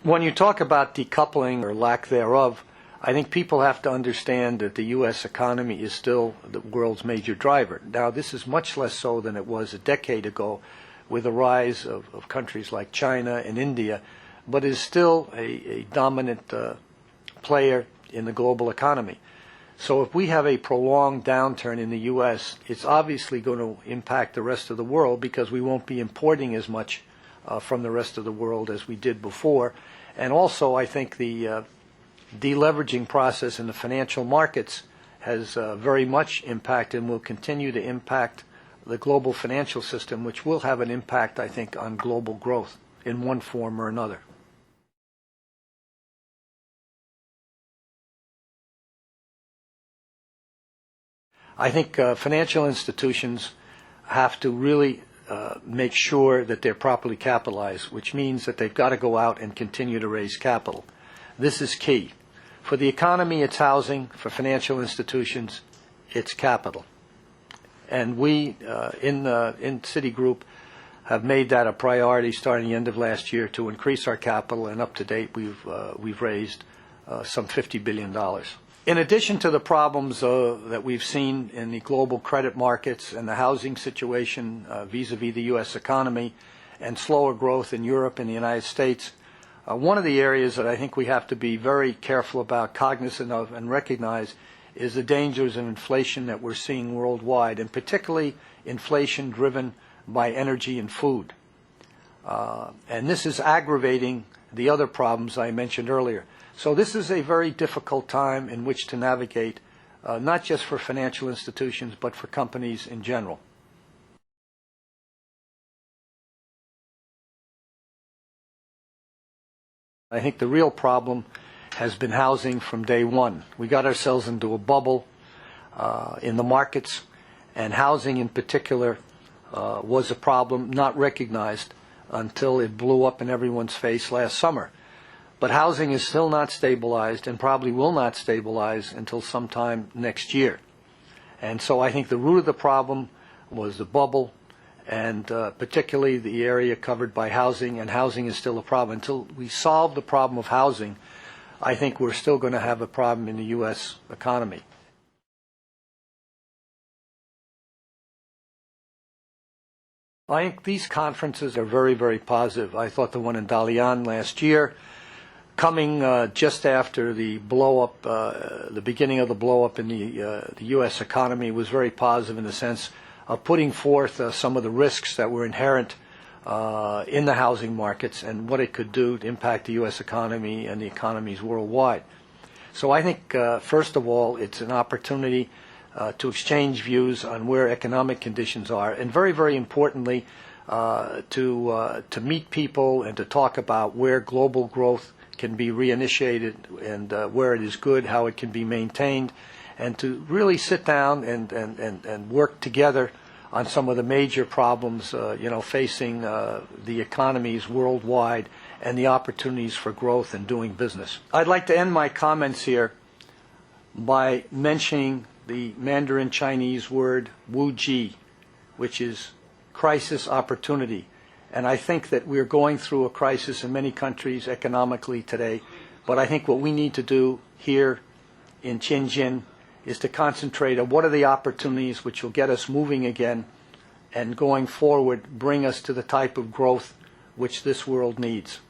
When you talk about decoupling or lack thereof, I think people have to understand that the U.S. economy is still the world's major driver. Now, this is much less so than it was a decade ago with the rise of countries like China and India, but is still a dominant player in the global economy. So if we have a prolonged downturn in the U.S., it's obviously going to impact the rest of the world because we won't be importing as much from the rest of the world as we did before. And also, I think the deleveraging process in the financial markets has very much impacted and will continue to impact the global financial system, which will have an impact, I think, on global growth in one form or another. I think financial institutions have to really make sure that they're properly capitalized, which means that they've got to go out and continue to raise capital. This is key. For the economy, it's housing. For financial institutions, it's capital. And we in Citigroup have made that a priority starting the end of last year to increase our capital, and up to date we've raised some $50 billion. In addition to the problems that we've seen in the global credit markets and the housing situation vis-a-vis the U.S. economy and slower growth in Europe and the United States, one of the areas that I think we have to be very careful about, cognizant of, and recognize is the dangers of inflation that we're seeing worldwide, and particularly inflation driven by energy and food. And this is aggravating the other problems I mentioned earlier. So this is a very difficult time in which to navigate, not just for financial institutions, but for companies in general. I think the real problem has been housing from day one. We got ourselves into a bubble in the markets, and housing in particular was a problem not recognized until it blew up in everyone's face last summer. But housing is still not stabilized and probably will not stabilize until sometime next year. And so I think the root of the problem was the bubble, and particularly the area covered by housing, and housing is still a problem. Until we solve the problem of housing, I think we're still going to have a problem in the U.S. economy. I think these conferences are very, very positive. I thought the one in Dalian last year, coming just after the blow-up, the beginning of the blow-up in the U.S. economy, was very positive in the sense of putting forth some of the risks that were inherent in the housing markets and what it could do to impact the U.S. economy and the economies worldwide. So I think, first of all, it's an opportunity to exchange views on where economic conditions are, and very, very importantly, to meet people and to talk about where global growth can be reinitiated and where it is good, how it can be maintained, and to really sit down and work together on some of the major problems facing the economies worldwide and the opportunities for growth and doing business. I'd like to end my comments here by mentioning the Mandarin Chinese word Wuji, which is crisis opportunity. And I think that we're going through a crisis in many countries economically today, but I think what we need to do here in Tianjin is to concentrate on what are the opportunities which will get us moving again and going forward bring us to the type of growth which this world needs.